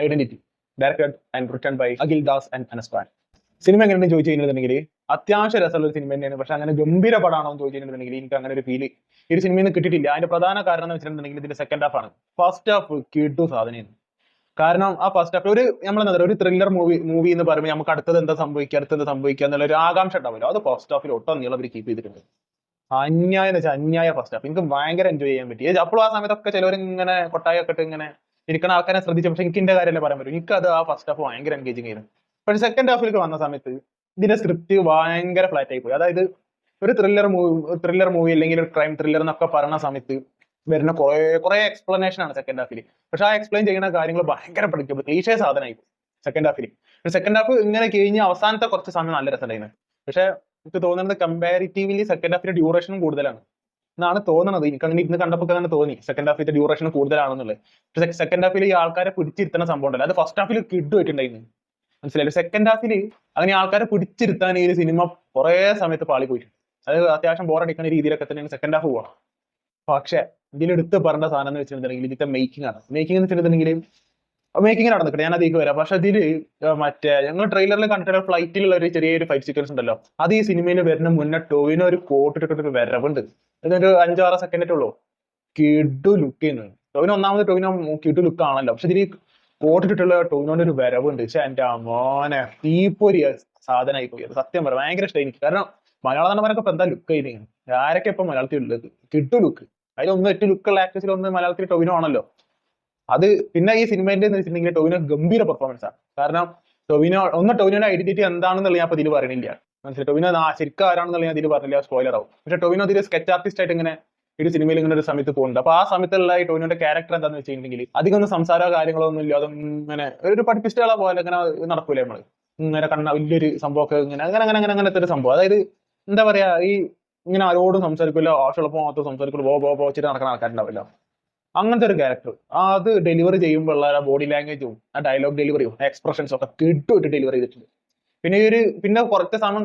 Identity, directed and written by Akhil Das and Anaspan. Cinema എങ്ങനെയാണെന്ന് ചോദിച്ചു കഴിഞ്ഞിട്ടുണ്ടെങ്കിൽ അത്യാവശ്യം രസമുള്ള ഒരു സിനിമ തന്നെയാണ്. പക്ഷെ അങ്ങനെ ഗംഭീര പടമാണോ എന്ന് ചോദിച്ചിട്ടുണ്ടെങ്കിൽ എനിക്ക് അങ്ങനെ ഒരു ഫീൽ ഈ ഒരു സിനിമയിൽ നിന്ന് കിട്ടിയിട്ടില്ല. അതിന്റെ പ്രധാന കാരണം എന്ന് വെച്ചിട്ടുണ്ടെങ്കിൽ ഇതിന്റെ സെക്കൻഡ് ഹാഫ് ആണ്. ഫസ്റ്റ് ഹാഫ് കിട്ടു സാധനമാണ്. കാരണം ആ ഫസ്റ്റ് ഹാഫ് ഒരു നമ്മളെന്താ പറയുക, ഒരു ത്രില്ലർ മൂവി എന്ന് പറയുമ്പോൾ നമുക്ക് അടുത്തത് എന്താ സംഭവിക്കുക എന്നുള്ള ഒരു ആകാംക്ഷ ഉണ്ടാവില്ല. അത് ഫസ്റ്റ് ഹാഫിൽ ഒട്ടം നീളം അവർ കീപ്പ് ചെയ്തിട്ടുണ്ട്. അന്യായം എന്ന് വെച്ചാൽ അന്യായ ഫസ്റ്റ് ഹാഫ് എനിക്ക് ഭയങ്കര എൻജോയ് ചെയ്യാൻ പറ്റി. അപ്പോഴും ആ സമയത്തൊക്കെ ചിലവർ ഇങ്ങനെ കൊട്ടായൊക്കെ ഇട്ട് ഇങ്ങനെ ഇരിക്കുന്ന ആൾക്കാരെ ശ്രദ്ധിച്ചു. പക്ഷെ എനിക്ക് എന്റെ കാര്യമല്ലേ പറയാൻ പറ്റും. എനിക്ക് അത് ആ ഫസ്റ്റ് ഹാഫ് ഭയങ്കര എൻഗേജിങ് ആയിരുന്നു. പക്ഷെ സെക്കൻഡ് ഹാഫിലേക്ക് വന്ന സമയത്ത് ഇതിന്റെ സ്ക്രിപ്റ്റ് ഭയങ്കര ഫ്ലാറ്റ് ആയി പോയി. അതായത് ഒരു ത്രില്ലർ മൂവി അല്ലെങ്കിൽ ഒരു ക്രൈം ത്രില്ലർ എന്നൊക്കെ പറയുന്ന സമയത്ത് വരുന്ന കുറെ എക്സ്പ്ലനേഷൻ ആണ് സെക്കൻഡ് ഹാഫിൽ. പക്ഷെ ആ എക്സ്പ്ലെയിൻ ചെയ്യുന്ന കാര്യങ്ങൾ ഭയങ്കര പ്രഡിക്റ്റബിൾ ക്ലീഷേ സാധനമായി സെക്കൻഡ് ഹാഫിൽ. സെക്കൻഡ് ഹാഫ് ഇങ്ങനെ കഴിഞ്ഞ് അവസാനത്തെ കുറച്ച് സമയം നല്ല രസമുണ്ടായിരുന്നു. പക്ഷെ എനിക്ക് തോന്നുന്നത് കമ്പാരിറ്റീവ്ലി സെക്കൻഡ് ഹാഫിന്റെ ഡ്യൂറേഷനും കൂടുതലാണ് എന്നാണ് തോന്നുന്നത്. എനിക്ക് അങ്ങനെ ഇന്ന് കണ്ടപ്പോൾ അങ്ങനെ തോന്നി സെക്കൻഡ് ഹാഫിന്റെ ഡ്യൂറേഷൻ കൂടുതലാണെന്നുള്ളത്. പക്ഷെ സെക്കൻഡ് ഹാഫിൽ ഈ ആൾക്കാരെ പിടിച്ചിരുത്തുന്ന സംഭവം ഉണ്ടല്ലോ, അത് ഫസ്റ്റ് ഹാഫിൽ കിട്ടുമായിട്ടുണ്ടായിരുന്നു. മനസ്സിലായി. സെക്കൻഡ് ഹാഫിൽ അങ്ങനെ ആൾക്കാരെ പിടിച്ചിരുത്താൻ ഈ സിനിമ കുറെ സമയത്ത് പാളി പോയിട്ടുണ്ട്. അത് അത്യാവശ്യം ബോറടിക്കുന്ന രീതിയിലൊക്കെ തന്നെയാണ് സെക്കൻഡ് ഹാഫ് പോവാം. പക്ഷെ ഇതിലെടുത്ത് പറഞ്ഞ സാധനം എന്ന് വെച്ചിട്ടുണ്ടെങ്കിൽ ഇതിന്റെ മേക്കിംഗ് ആണ്. മേക്കിംഗ് എന്ന് വെച്ചിട്ടുണ്ടെങ്കിൽ മേക്കിംഗ് നടന്നിട്ട് ഞാൻ അതിലേക്ക് വരാം. പക്ഷെ അതില് മറ്റേ ഞങ്ങൾ ട്രെയിലറിൽ കണ്ടിട്ടുള്ള ഫ്ലൈറ്റിലുള്ള ഒരു ചെറിയൊരു ഫൈറ്റ് സീക്വൻസ് ഉണ്ടല്ലോ, അത് ഈ സിനിമയിൽ വരുന്ന മുന്നേ ടോവിനോ ഒരു കോട്ടിട്ടൊരു വരവുണ്ട്. ഇതൊരു 5-6 സെക്കൻഡേ ഉള്ളൂ. കിഡു ലുക്ക് ചെയ്യുന്നത് ടോവിനോ. ഒന്നാമത് ടോവിനോ കിഡു ലുക്ക് ആണല്ലോ. പക്ഷെ ഇതിൽ കോട്ടിട്ടുള്ള ടോവിനോന്റെ ഒരു വരവുണ്ട്. പക്ഷെ എന്റെ മോനെ തീപ്പൊരി സാധനമായി പോയി. അത് സത്യം പറയാം ഭയങ്കര ഇഷ്ടമായി എനിക്ക്. കാരണം മലയാള നടന്മാരൊക്കെ ഇപ്പൊ എന്താ ലുക്ക് ചെയ്തിരിക്കുന്നത്, ആരൊക്കെ ഇപ്പൊ മലയാളത്തിൽ ഉള്ളത്. കിഡു ലുക്ക്. അതിലൊന്നും ഏറ്റവും ലുക്കുള്ള ആക്ടേഴ്സിൽ ഒന്ന് മലയാളത്തിൽ ടോവിനോ ആണല്ലോ. അത് പിന്നെ ഈ സിനിമേന്റെ എന്ന് വെച്ചിട്ടുണ്ടെങ്കിൽ ടോവിനോ ഗംഭീര പെർഫോമൻസ് ആണ്. കാരണം ടോവിനോയുടെ ഐഡന്റിറ്റി എന്താണെന്നുള്ള ഞാൻ ഇപ്പൊ ഇതിൽ പറയണില്ല. മനസ്സിലായി. ടോവിനോ ശരിക്കും ആരാണെന്നുള്ള ഞാൻ ഇതിൽ പറഞ്ഞില്ല, സ്പോയിലർ ആവും. പക്ഷെ ടോവിനോ ഇതിൽ സ്കെച്ച് ആർട്ടിസ്റ്റ് ആയിട്ട് ഇങ്ങനെ ഒരു സിനിമയിൽ ഇങ്ങനെ ഒരു സമയത്ത് പോകുന്നുണ്ട്. അപ്പൊ ആ സമയത്തുള്ള ഈ ടോവിനോന്റെ ക്യാരക്ടർ എന്താന്ന് വെച്ചിട്ടുണ്ടെങ്കിൽ അധികം ഒന്നും സംസാരമോ കാര്യങ്ങളോ ഒന്നും ഇല്ല. അതിങ്ങനെ ഒരു പഠിപ്പിസ്റ്റുകളെ പോലെ ഇങ്ങനെ നടക്കൂലേ നമ്മള്, ഇങ്ങനെ വലിയൊരു സംഭവമൊക്കെ ഇങ്ങനെ അങ്ങനത്തെ ഒരു സംഭവം. അതായത് എന്താ പറയാ, ഈ ഇങ്ങനെ ആരോടും സംസാരിക്കില്ല, ആവശ്യമുള്ളപ്പോൾ മാത്രം സംസാരിക്കുള്ളൂ, ബോ വെച്ചിട്ട് നടക്കുന്ന ആൾക്കാരുണ്ടാവില്ല. അങ്ങനത്തെ ഒരു ക്യാരക്ടർ. അത് ഡെലിവറി ചെയ്യുമ്പോൾ ഉള്ള ബോഡി ലാംഗ്വേജും ആ ഡയലോഗ് ഡെലിവറിയും എക്സ്പ്രഷൻസും ഒക്കെ കിട്ടുമായിട്ട് ഡെലിവറി ചെയ്തിട്ടുണ്ട്. പിന്നെ കുറച്ച് സമയം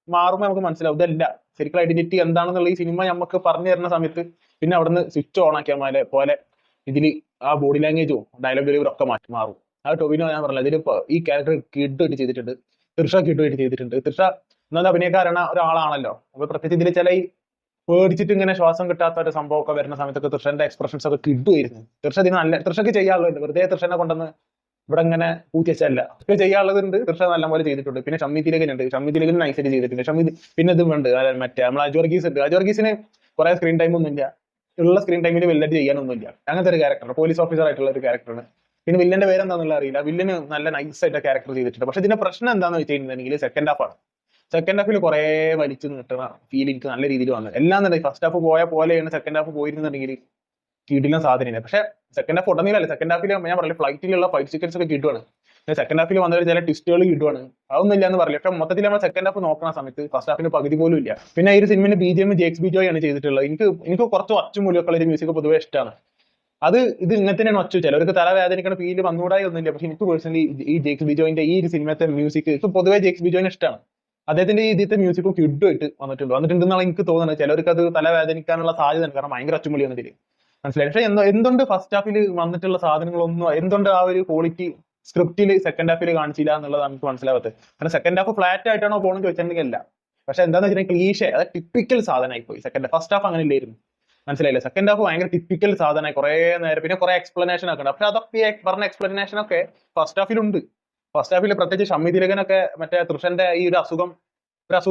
മാറുമ്പോൾ നമുക്ക് മനസ്സിലാവും ഇതല്ല ശരിക്കും ഐഡന്റിറ്റി എന്താണെന്നുള്ള ഈ സിനിമ നമുക്ക് പറഞ്ഞു തരുന്ന സമയത്ത്. പിന്നെ അവിടുന്ന് സ്വിച്ച് ഓൺ ആക്കിയ പോലെ ഇതിൽ ആ ബോഡി ലാംഗ്വേജും ഡയലോഗ് ഡെലിവറി ഒക്കെ മാറും. ആ ടോവിനോ ഞാൻ പറഞ്ഞില്ല, ഇതിൽ ഈ ക്യാരക്ടർ കിഡുമായിട്ട് ചെയ്തിട്ടുണ്ട്. തൃഷ കിഡുമായിട്ട് ചെയ്തിട്ടുണ്ട്. തൃഷ എന്നാൽ അഭിനയക്കാരണ ഒരാളാണല്ലോ. അപ്പൊ പ്രത്യേകിച്ച് ഇതിൽ ചില ഈ പേടിച്ചിട്ട് ഇങ്ങനെ ശ്വാസം കിട്ടാത്ത ഒരു സംഭവമൊക്കെ വരുന്ന സമയത്തൊക്കെ തൃഷന്റെ എക്സ്പ്രഷൻസ് ഒക്കെ കിട്ടുമായിരുന്നു. തൃഷക്ക് ചെയ്യാനുള്ളത് വെറുതെ തൃഷനെ കൊണ്ടുവന്ന് ഇവിടെ ഇങ്ങനെ പൂച്ചല്ല ഒക്കെ ചെയ്യാനുള്ളതുണ്ട്. തൃഷ നല്ലപോലെ ചെയ്തിട്ടുണ്ട്. പിന്നെ ഷമ്മി തിലകൻ ഉണ്ട്. ഷമ്മി തിലകൻ നൈസായിട്ട് ചെയ്തിട്ടുണ്ട്. പിന്നെ ഇതും ഉണ്ട് മറ്റേ നമ്മൾ അജോർഗീസ് ഉണ്ട്. അജോർഗീസിന് കുറെ സ്ക്രീൻ ടൈം ഒന്നുമില്ല. ഉള്ള സ്ക്രീൻ ടൈമിൽ വലുതായിട്ട് ചെയ്യാനൊന്നുമില്ല. അങ്ങനത്തെ ഒരു ക്യാരക്ടർ, പോലീസ് ഓഫീസർ ആയിട്ടുള്ള ഒരു ക്യാരക്ടറാണ്. പിന്നെ വില്ലന്റെ പേരെന്താണെന്നുള്ള അറിയില്ല. വില്ലന് നല്ല നൈസായിട്ട് ക്യാരക്ടർ ചെയ്തിട്ടുണ്ട്. പക്ഷെ ഇതിന്റെ പ്രശ്നം എന്താണെന്ന് വെച്ചിട്ടുണ്ടെങ്കിൽ സെക്കൻഡ് ഹാഫ് ആണ്. സെക്കൻഡ് ഹാഫിൽ കുറെ വലിച്ചു നീട്ടുന്ന ഫീൽ എനിക്ക് നല്ല രീതിയിൽ വന്നത്. എല്ലാം തന്നെ ഫസ്റ്റ് ഹാഫ് പോയ പോലെയാണ് സെക്കൻഡ് ഹാഫ് പോയിരുന്നുണ്ടെങ്കിൽ കിടിലം സാധനം. പക്ഷെ സെക്കൻഡ് ഹാഫ് ഉടനീലല്ല. സെക്കൻഡ് ഹാഫിൽ ഞാൻ പറഞ്ഞില്ല ഫ്ലൈറ്റിലുള്ള ഫൈറ്റ് സീക്വൻസ് ഒക്കെ കിട്ടുവാണ്. സെക്കൻഡ് ഹാഫിൽ വന്ന ചില ട്വിസ്റ്റുകൾ കിട്ടുവാണ്. അതൊന്നും ഇല്ല എന്ന് പറയില്ല. പക്ഷെ മൊത്തത്തിൽ നമ്മൾ സെക്കൻഡ് ഹാഫ് നോക്കുന്ന സമയത്ത് ഫസ്റ്റ് ഹാഫിന് പകുതി പോലും ഇല്ല. പിന്നെ ഈ ഒരു സിനിമയുടെ BGM ജേക്സ് ബിജോയ് ആണ് ചെയ്തിട്ടുള്ളത്. എനിക്ക് കുറച്ച് ഒച്ചമൂലൊക്കെ ഒരു മ്യൂസിക് പൊതുവെ ഇഷ്ടമാണ്. ഇത് ഇങ്ങനെ തന്നെയാണ് ഒച്ച. ചിലവർക്ക് തലവേദനിക്കുന്ന ഫീല് വന്നുകൂടായി ഒന്നുമില്ല. പക്ഷെ എനിക്ക് പേഴ്സണലി ഈ ജേക്സ് ബിജോയിന്റെ ഈ ഒരു സിനിമത്തെ മ്യൂസിക് ഇപ്പൊ പൊതുവെ ജേക്സ് ബിജോയിന് ഇഷ്ടമാണ്. അദ്ദേഹത്തിന്റെ ഈ ഇതിന്റെ മ്യൂസിക്കും കിഡുമായിട്ട് വന്നിട്ടുണ്ടെന്നാണ് എനിക്ക് തോന്നുന്നത്. ചിലർക്ക് അത് തലവേദനിക്കാനുള്ള സാധ്യത ഉണ്ട്. കാരണം ഭയങ്കര ഒച്ചമൂലിയാണ് ഇതിൽ. മനസ്സിലായി. പക്ഷെ എന്തുകൊണ്ട് ഫസ്റ്റ് ഹാഫിൽ വന്നിട്ടുള്ള സാധനങ്ങളൊന്നും എന്തുകൊണ്ട് ആ ഒരു ക്വാളിറ്റി സ്ക്രിപ്റ്റിൽ സെക്കൻഡ് ഹാഫിൽ കാണിച്ചില്ല എന്നുള്ളതാണ് നമുക്ക് മനസ്സിലാവാത്തത്. കാരണം സെക്കൻഡ് ഹാഫ് ഫ്ലാറ്റ് ആയിട്ടാണോ പോകണമെന്ന് ചോദിച്ചിട്ടുണ്ടെങ്കിൽ അല്ല. പക്ഷെ എന്താന്ന് വെച്ചിട്ടുണ്ടെങ്കിൽ ക്ലീഷേ, അത് ടിപ്പിക്കൽ സാധനമായി പോയി സെക്കൻഡ്. ഫസ്റ്റ് ഹാഫ് അങ്ങനെ ഇല്ലായിരുന്നു. മനസ്സിലായില്ലേ. സെക്കൻഡ് ഹാഫ് ഭയങ്കര ടിപ്പിക്കൽ സാധനമായി കുറെ നേരം. പിന്നെ കുറെ എക്സ്പ്ലനേഷൻ ഒക്കെ ഉണ്ട്. പക്ഷെ അതൊക്കെ പറഞ്ഞ എക്സ്പ്ലനേഷൻ ഒക്കെ ഫസ്റ്റ് ഹാഫിലുണ്ട്. ഫസ്റ്റ് ഹാഫിൽ പ്രത്യേകിച്ച് ഷമ്മി തിലകനൊക്കെ മറ്റേ തൃഷന്റെ ഈ ഒരു അസുഖം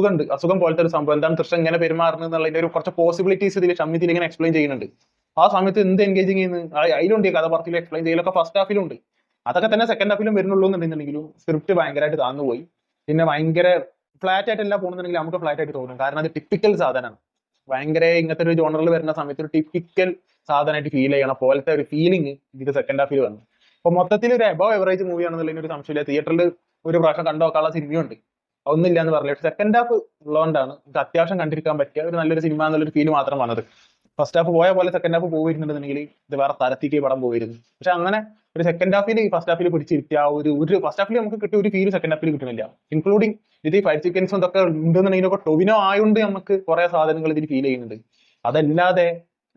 ഉണ്ട്. അസുഖം പോലത്തെ ഒരു സംഭവം, എന്താണ് തൃഷ ഇങ്ങനെ പെരുമാറുന്നത് എന്നുള്ളതിന്റെ ഒരു കുറച്ച് പോസിബിലിറ്റീസ് ഇതിൽ ഷമ്മി തിലകൻ എക്സ്പ്ലെയിൻ ചെയ്യുന്നുണ്ട്. ആ സമയത്ത് എന്ത് എൻഗേജിങ് ചെയ്യുന്നത് അതിലുണ്ട്. കഥ പറത്തിൽ എക്സ്പ്ലെയിൻ ചെയ്യലൊക്കെ ഫസ്റ്റ് ഹാഫിലുണ്ട്. അതൊക്കെ തന്നെ സെക്കൻഡ് ഹാഫിലും വരുന്നുള്ളൂ എന്നുണ്ടെന്നുണ്ടെങ്കിലും സ്ക്രിപ്റ്റ് ഭയങ്കരമായിട്ട് താന്നുപോയി. പിന്നെ ഭയങ്കര ഫ്ലാറ്റ് ആയിട്ടല്ല പോകുന്നുണ്ടെങ്കിൽ നമുക്ക് ഫ്ലാറ്റ് ആയിട്ട് തോന്നും. കാരണം അത് ടിപ്പിക്കൽ സാധനമാണ്. ഭയങ്കര ഇങ്ങനത്തെ ഒരു ജോണറിൽ വരുന്ന സമയത്ത് ഒരു ടിപ്പിക്കൽ സാധനമായിട്ട് ഫീൽ ചെയ്യണം പോലത്തെ ഒരു ഫീലിംഗ് ഇത് സെക്കൻഡ് ഹാഫിൽ വന്നു. അപ്പൊ മൊത്തത്തിൽ ഒരു എബവ് എവറേജ് മൂവി ആണെന്നുള്ളതിന് ഒരു സംശയമില്ല. തിയേറ്ററിൽ ഒരു പ്രാവശ്യം കണ്ടു നോക്കാനുള്ള സിനിമയുണ്ട്. ഒന്നുമില്ല എന്ന് പറഞ്ഞില്ല. സെക്കൻഡ് ഹാഫ് ഉള്ളതുകൊണ്ടാണ് ഇത് അത്യാവശ്യം കണ്ടിരിക്കാൻ പറ്റിയ ഒരു നല്ലൊരു സിനിമ എന്നുള്ളൊരു ഫീൽ മാത്രം വന്നത്. ഫസ്റ്റ് ഹാഫ് പോയ പോലെ സെക്കൻഡ് ഹാഫ് പോയിരുന്നുണ്ടെങ്കിൽ ഇത് വേറെ തരത്തിക്ക് പടം പോയിരുന്നു. പക്ഷെ അങ്ങനെ ഒരു സെക്കൻഡ് ഹാഫിൽ ഫസ്റ്റ് ഹാഫിൽ പിടിച്ചിരുത്തിയ ഒരു ഫസ്റ്റ് ഹാഫിൽ നമുക്ക് കിട്ടിയ ഒരു ഫീൽ സെക്കൻഡ് ഹാഫിൽ കിട്ടുന്നില്ല. ഇൻക്ലൂഡിങ് ഇത് ഈ ഫൈറ്റ് സീക്വൻസും ഇതൊക്കെ ഉണ്ടെന്നുണ്ടെങ്കിലൊക്കെ ടൊവിനോ ആയതുകൊണ്ട് നമുക്ക് കുറെ സാധനങ്ങൾ ഇതിൽ ഫീൽ ചെയ്യുന്നുണ്ട്. അതല്ലാതെ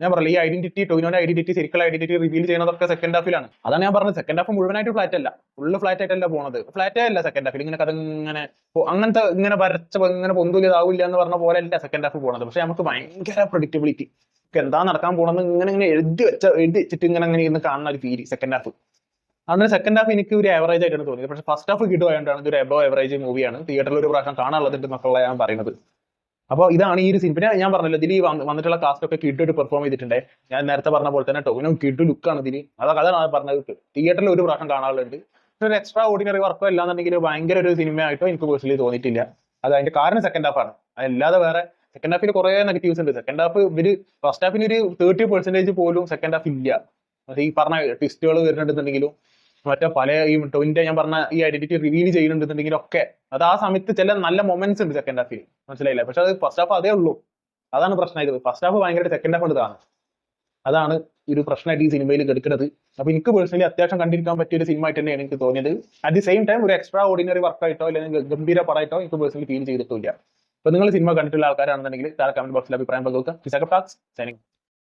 ഞാൻ പറഞ്ഞില്ല ഈ ഐഡന്റിറ്റി, ടൊവിനോന്റെ ഐഡന്റിറ്റി, ശരിക്കുള്ള ഐഡന്റിറ്റി റിവീൽ ചെയ്യുന്നതൊക്കെ സെക്കൻഡ് ഹാഫിലാണ്. അതാണ് ഞാൻ പറഞ്ഞത്, സെക്കൻഡ് ഹാഫ് മുഴുവനായിട്ട് ഫ്ലാറ്റ് അല്ല, ഫുള്ള് ഫ്ലാറ്റ് ആയിട്ടല്ല പോണത്. ഫ്ലാറ്റേ അല്ല സെക്കൻഡ് ഹാഫിൽ, ഇങ്ങനെ കഥ ഇങ്ങനെ അങ്ങനത്തെ ഇങ്ങനെ വരച്ച ഇങ്ങനെ പൊന്തൂല ഇതാവില്ല എന്ന് പറഞ്ഞ പോലെ അല്ല സെക്കൻഡ് ഹാഫ് പോണത്. പക്ഷെ നമുക്ക് ഭയങ്കര പ്രഡിക്റ്റബിലിറ്റി, എന്താ നടക്കാൻ പോണെന്ന് ഇങ്ങനെ എഴുതി വെച്ചിട്ട് ഇങ്ങനെ ഇരുന്ന് കാണുന്ന ഒരു ഫീൽ സെക്കൻഡ് ഹാഫ്. അതുകൊണ്ട് സെക്കൻഡ് ഹാഫ് എനിക്ക് ഒരു ആവറേജ് ആയിട്ടാണ് തോന്നിയത്. പക്ഷെ ഫസ്റ്റ് ഹാഫ് കിട്ടുമായതുകൊണ്ടാണ് ഇതൊരു എബോ ആവറേജ് മൂവിയാണ്. തിയേറ്ററിൽ ഒരു പ്രാവശ്യം കാണാനുള്ളതുണ്ട് എന്നൊക്കെയുള്ള ഞാൻ പറയുന്നത്. അപ്പോൾ ഇതാണ് ഈ ഒരു സീൻ. പിന്നെ ഞാൻ പറഞ്ഞല്ലോ, ഇതിൽ വന്നിട്ടുള്ള കാസ്റ്റ് ഒക്കെ കിഡായിട്ട് പെർഫോം ചെയ്തിട്ടുണ്ട്. ഞാൻ നേരത്തെ പറഞ്ഞ പോലെ തന്നെ ടൊവിനോ കിഡ് ലുക്കാണ് ഇതിൽ. അതാണ് പറഞ്ഞത്, തിയേറ്ററിൽ ഒരു പ്രാവശ്യം കാണാനുള്ളത്. പക്ഷെ ഒരു എക്സ്ട്രാ ഓർഡിനറി വർക്കോ ഇല്ലാന്നുണ്ടെങ്കിൽ ഭയങ്കര ഒരു സിനിമയായിട്ടോ എനിക്ക് പേഴ്സണലി തോന്നിയിട്ടില്ല. അത് അതിന്റെ കാരണം സെക്കൻഡ് ഹാഫ് ആണ്, അതല്ലാതെ വേറെ. സെക്കൻഡ് ഹാഫിൽ കുറെ നെഗറ്റീവ്സ് ഉണ്ട്. സെക്കൻഡ് ഹാഫ് ഫസ്റ്റ് ഹാഫിന് ഒരു 30% പോലും സെക്കൻഡ് ഹാഫ് ഇല്ല. ഈ പറഞ്ഞ ട്വിസ്റ്റുകൾ വരുന്നുണ്ടെന്നുണ്ടെങ്കിലും മറ്റേ പല ഈ ടൊവിന്റെ ഞാൻ പറഞ്ഞ ഈ ഐഡന്റിറ്റി റിവീൽ ചെയ്യുന്നുണ്ടെന്നുണ്ടെങ്കിലും ഒക്കെ അത് ആ സമയത്ത് ചില നല്ല മൊമെന്റ്സ് ഉണ്ട് സെക്കൻഡ് ഹാഫിൽ, മനസ്സിലായില്ല. പക്ഷെ അത് ഫസ്റ്റ് ഹാഫ് അതേ ഉള്ളൂ. അതാണ് പ്രശ്നമായത്. ഫസ്റ്റ് ഹാഫ് ഭയങ്കര സെക്കൻഡ് ഹാഫ് ഇതാണ്. അതാണ് ഒരു പ്രശ്നമായിട്ട് ഈ സിനിമയിൽ എടുക്കുന്നത്. അപ്പൊ എനിക്ക് പേഴ്സണലി അത്യാവശ്യം കണ്ടിരിക്കാൻ പറ്റിയ ഒരു സിനിമ ആയിട്ട് തന്നെയാണ് എനിക്ക് തോന്നിയത്. അറ്റ് ദി സെയിം ടൈം ഒരു എക്സ്ട്രാ ഓർഡിനറി വർക്കായിട്ടോ അല്ലെങ്കിൽ ഗംഭീര പടമായിട്ടോ എനിക്ക് പേഴ്സണലി ഫീൽ ചെയ്തിട്ടില്ല. അപ്പൊ നിങ്ങൾ സിനിമ കണ്ടിട്ടുള്ള ആൾക്കാരാണെന്നുണ്ടെങ്കിൽ താഴെ കമന്റ് ബോക്സിൽ അഭിപ്രായം പങ്കുവെക്കുക.